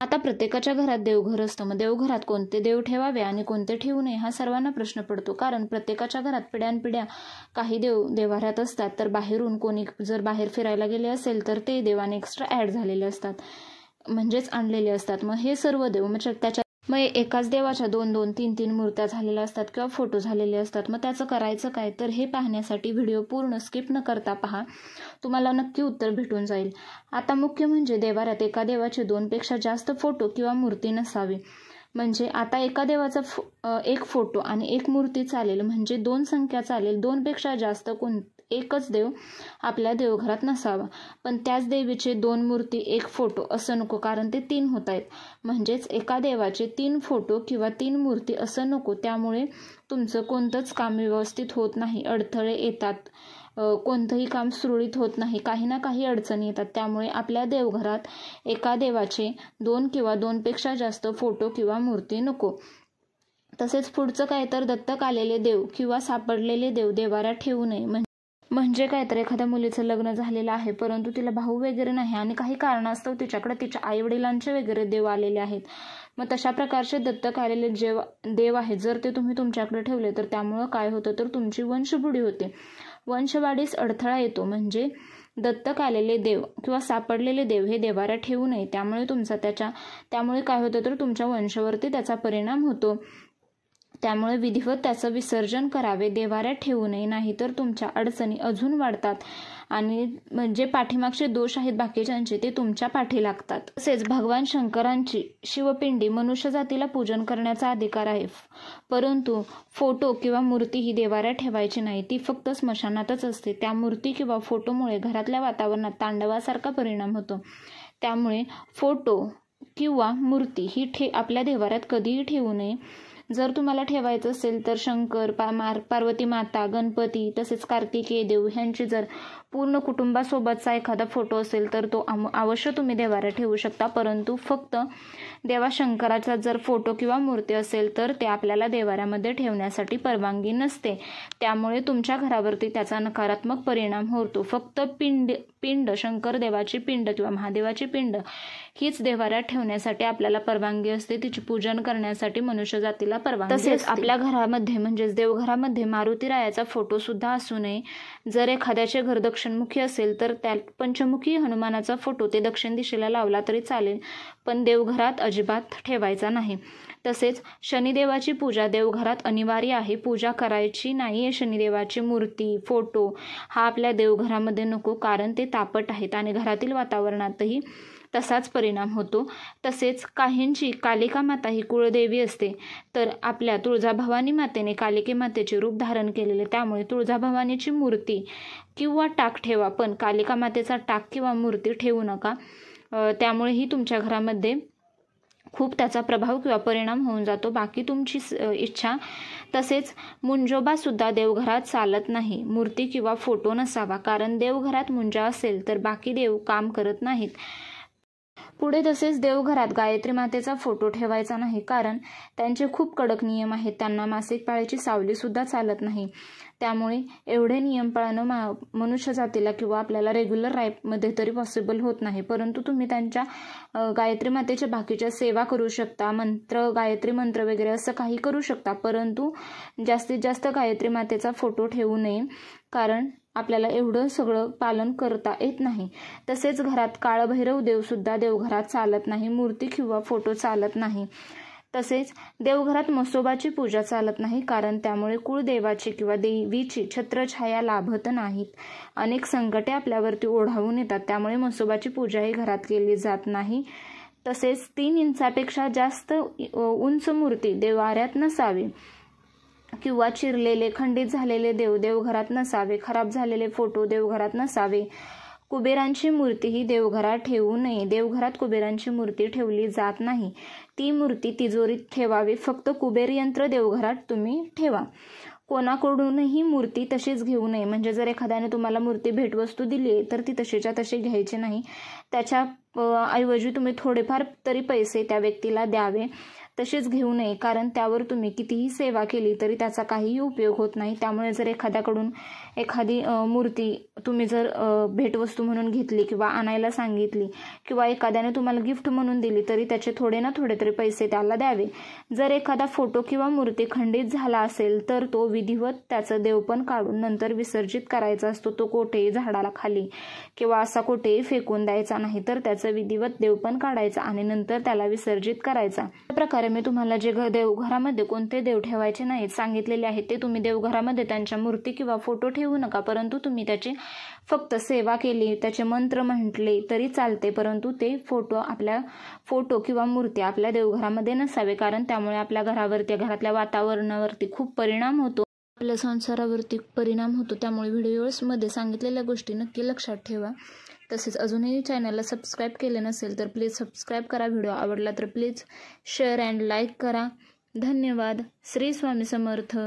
आता प्रत्येकाच्या घरात देवघर असतं. मग देवघरात कोणते देव ठेवावे आणि कोणते ठेवू नये हा सर्वांना प्रश्न पडतो. कारण प्रत्येकाच्या घरात पिढ्यानपिढ्या काही देव देव्हाऱ्यात असतात. तर बाहेरून कोणी जर बाहेर फिरायला गेले असेल तर ते देवाने एक्स्ट्रा ॲड झालेले असतात, म्हणजेच आणलेले असतात. मग हे सर्व देव मग एकाच देवाच्या 2-2, 3-3 मूर्त्या झालेल्या असतात किंवा फोटो झालेले असतात. मग त्याचं करायचं काय? तर हे पाहण्यासाठी व्हिडिओ पूर्ण स्किप न करता पहा, तुम्हाला नक्की उत्तर भेटून जाईल. आता मुख्य म्हणजे देवाऱ्यात एका देवाचे 2पेक्षा जास्त फोटो किंवा मूर्ती नसावी. म्हणजे आता एका देवाचा एक फोटो आणि एक मूर्ती चालेल, म्हणजे 2 संख्या चालेल. 2पेक्षा जास्त एकच देव आपल्या देवघरात नसावा. पण त्याच देवीचे 2 मूर्ती 1 फोटो असं नको, कारण ते 3 होत आहेत. म्हणजेच एका देवाचे 3 फोटो किंवा 3 मूर्ती असं नको. त्यामुळे तुमचं कोणतंच काम व्यवस्थित होत नाही, अडथळे येतात, कोणतंही काम सुरळीत होत नाही, काही ना काही अडचणी येतात. त्यामुळे आपल्या देवघरात एका देवाचे 2 किंवा 2पेक्षा जास्त फोटो किंवा मूर्ती नको. तसेच पुढचं काय तर दत्तक आलेले देव किंवा सापडलेले देव देवाऱ्यात ठेवू नये. म्हणजे काय तर एखाद्या मुलीचं लग्न झालेलं आहे, परंतु तिला भाऊ वगैरे नाही आणि काही कारणास्तव तिच्याकडे तिच्या आईवडिलांचे वगैरे देव आलेले आहेत. मग तशा प्रकारचे दत्तक आलेले देव आहेत, जर ते तुम्ही तुमच्याकडे ठेवले तर त्यामुळं काय होतं तर तुमची वंशबुडी होते, वंशवाढीस अडथळा येतो. म्हणजे दत्तक आलेले देव किंवा सापडलेले देव हे देवाऱ्यात ठेवू नये. त्यामुळे काय होतं तर तुमच्या वंशावरती त्याचा परिणाम होतो. त्यामुळे विधिवत त्याचं विसर्जन करावे, देवाऱ्यात ठेवू नये, नाहीतर तुमच्या अडचणी अजून वाढतात आणि म्हणजे पाठीमागचे दोष आहेत बाकीच्यांचे ते तुमच्या पाठी लागतात. तसेच भगवान शंकरांची शिवपिंडी मनुष्य जातीला पूजन करण्याचा अधिकार आहे, परंतु फोटो किंवा मूर्ती ही देवाऱ्यात ठेवायची नाही, ती फक्त स्मशानातच असते. त्या मूर्ती किंवा फोटोमुळे घरातल्या वातावरणात तांडवासारखा परिणाम होतो. त्यामुळे फोटो किंवा मूर्ती ही आपल्या देवाऱ्यात कधीही ठेवू नये. जर तुम्हाला ठेवायचं असेल तर शंकर, पार्वती माता, गणपती तसेच कार्तिकेय देव ह्यांची जर पूर्ण कुटुंबासोबतचा एखादा फोटो असेल तर तो अवश्य तुम्ही देवाऱ्यात ठेवू शकता. परंतु फक्त देवा शंकराचा जर फोटो किंवा मूर्ती असेल तर ते आपल्याला देवाऱ्यामध्ये ठेवण्यासाठी परवानगी नसते. त्यामुळे तुमच्या घरावरती त्याचा नकारात्मक परिणाम होतो. फक्त पिंड शंकर देवाची पिंड किंवा महादेवाची पिंड हीच देवाऱ्यात ठेवण्यासाठी आपल्याला परवानगी असते, तिची पूजन करण्यासाठी मनुष्य जातीला परवानगी असते. तसेच आपल्या घरामध्ये म्हणजेच देवघरामध्ये मारुतीरायाचा फोटो सुद्धा असू नये. जर एखाद्याचे घर दक्षिणमुखी असेल तर त्या पंचमुखी हनुमानाचा फोटो ते दक्षिण दिशेला लावला तरी चालेल, पण देवघरात अजिबात ठेवायचा नाही. तसेच शनिदेवाची पूजा देवघरात अनिवार्य आहे, पूजा करायची नाहीये. शनिदेवाची मूर्ती, फोटो हा आपल्या देवघरामध्ये नको, कारण ते तापट आहेत आणि घरातील वातावरणातही तसाच परिणाम होतो. तसेच काहींची कालिका माता ही कुळदेवी असते, तर आपल्या तुळजाभवानी मातेने कालिके मातेचे रूप धारण केलेले, त्यामुळे तुळजाभवानीची मूर्ती किंवा टाक ठेवा, पण कालिका मातेचा टाक किंवा मूर्ती ठेवू नका. त्यामुळेही तुमच्या घरामध्ये खूप त्याचा प्रभाव किंवा परिणाम होऊन जातो. बाकी तुमची इच्छा. तसेच मुंजोबा सुद्धा देवघरात चालत नाही, मूर्ती किंवा फोटो नसावा, कारण देवघरात मुंजा असेल तर बाकी देव काम करत नाहीत. पुढे तसेच देवघरात गायत्री मातेचा फोटो ठेवायचा नाही, कारण त्यांचे खूप कडक नियम आहेत. त्यांना मासिक पाळीची सावली सुद्धा चालत नाही. त्यामुळे एवढे नियम पाळणं मनुष्य जातीला किंवा आपल्याला रेग्युलर लाईफमध्ये तरी पॉसिबल होत नाही. परंतु तुम्ही त्यांच्या गायत्री मातेच्या बाकीच्या सेवा करू शकता, गायत्री मंत्र वगैरे असं काही करू शकता, परंतु जास्तीत जास्त गायत्री मातेचा फोटो ठेवू नये, कारण आपल्याला एवढं सगळं पालन करता येत नाही. तसेच घरात काळभैरव देव सुद्धा देवघरात चालत नाही, मूर्ती किंवा फोटो चालत नाही. तसेच देवघरात म्हसोबाची पूजा चालत नाही, कारण त्यामुळे कुळदेवाची किंवा देवीची छत्रछाया लाभत नाहीत. अनेक संकटे आपल्यावरती ओढावून येतात, त्यामुळे म्हसोबाची पूजाही घरात केली जात नाही. तसेच 3 इंचापेक्षा जास्त उंच मूर्ती देवाऱ्यात नसावी किंवा चिरलेले खंडित झालेले देव देवघरात नसावे, खराब झालेले फोटो देवघरात नसावे. कुबेरांची मूर्ती ही देवघरात ठेवू नये. देवघरात कुबेरांची मूर्ती ठेवली जात नाही, ती मूर्ती तिजोरीत ठेवावी. फक्त कुबेर यंत्र देवघरात तुम्ही ठेवा. कोणाकडूनही मूर्ती तशीच घेऊ नये. म्हणजे जर एखाद्याने तुम्हाला मूर्ती भेटवस्तू दिली तर ती तशीच्या तशी घ्यायची नाही, त्याच्या ऐवजी तुम्ही थोडेफार तरी पैसे त्या व्यक्तीला द्यावे, तसेच घेऊ नये, कारण त्यावर तुम्ही कितीही सेवा केली तरी त्याचा काहीही उपयोग होत नाही. त्यामुळे जर एखाद्याकडून एखादी मूर्ती तुम्ही जर भेटवस्तू म्हणून घेतली किंवा आणायला सांगितली किंवा एखाद्याने तुम्हाला गिफ्ट म्हणून दिली तरी त्याचे थोडे ना थोडे तरी पैसे त्याला द्यावे. जर एखादा फोटो किंवा मूर्ती खंडित झाला असेल तर तो विधिवत त्याचं देवपण काढून नंतर विसर्जित करायचा असतो. तो कोठेही झाडाला खाली किंवा असा कोठेही फेकून द्यायचा नाही, तर त्याचं विधिवत देवपण काढायचा आणि नंतर त्याला विसर्जित करायचा. त्या प्रकारे मी तुम्हाला जे देवघरामध्ये कोणते देव ठेवायचे नाहीत सांगितलेले आहे ते तुम्ही देवघरामध्ये त्यांच्या मूर्ती किंवा फोटो ठेवू नका, परंतु तुम्ही त्याची फक्त सेवा केली, त्याचे मंत्र म्हटले तरी चालते, परंतु ते फोटो किंवा मूर्ती आपल्या देवघरामध्ये नसावे, कारण त्यामुळे आपल्या घरावरती, घरातल्या वातावरणावरती खूप परिणाम होतो, आपल्या संसारावरती परिणाम होतो. त्यामुळे व्हिडिओजमध्ये सांगितलेल्या गोष्टी नक्की लक्षात ठेवा. तसेच अजूनही चॅनलला सबस्क्राईब केले नसेल तर प्लीज सबस्क्राईब करा. व्हिडिओ आवडला तर प्लीज शेअर अँड लाईक करा. धन्यवाद. श्री स्वामी समर्थ.